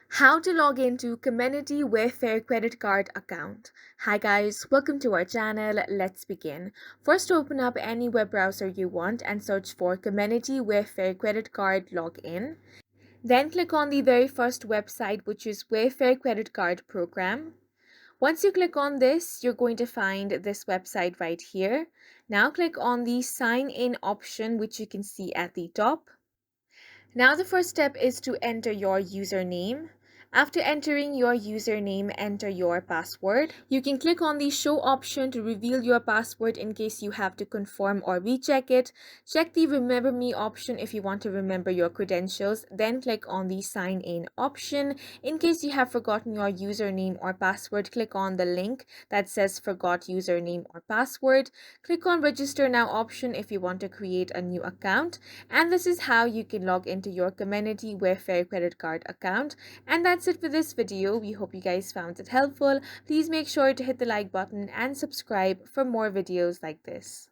How to log into Comenity Wayfair Credit Card account. Hi guys, welcome to our channel. Let's begin. First, open up any web browser you want and search for Comenity Wayfair Credit Card Login. Then click on the very first website, which is Wayfair Credit Card Program. Once you click on this, you're going to find this website right here. Now click on the sign in option, which you can see at the top. Now the first step is to enter your username. After entering your username, enter your password. You can click on the show option to reveal your password in case you have to confirm or recheck it. Check the remember me option if you want to remember your credentials. Then click on the sign in option. In case you have forgotten your username or password, click on the link that says forgot username or password. Click on register now option if you want to create a new account. And this is how you can log into your Comenity Wayfair credit card account. And that's it for this video. We hope you guys found it helpful. Please make sure to hit the like button and subscribe for more videos like this.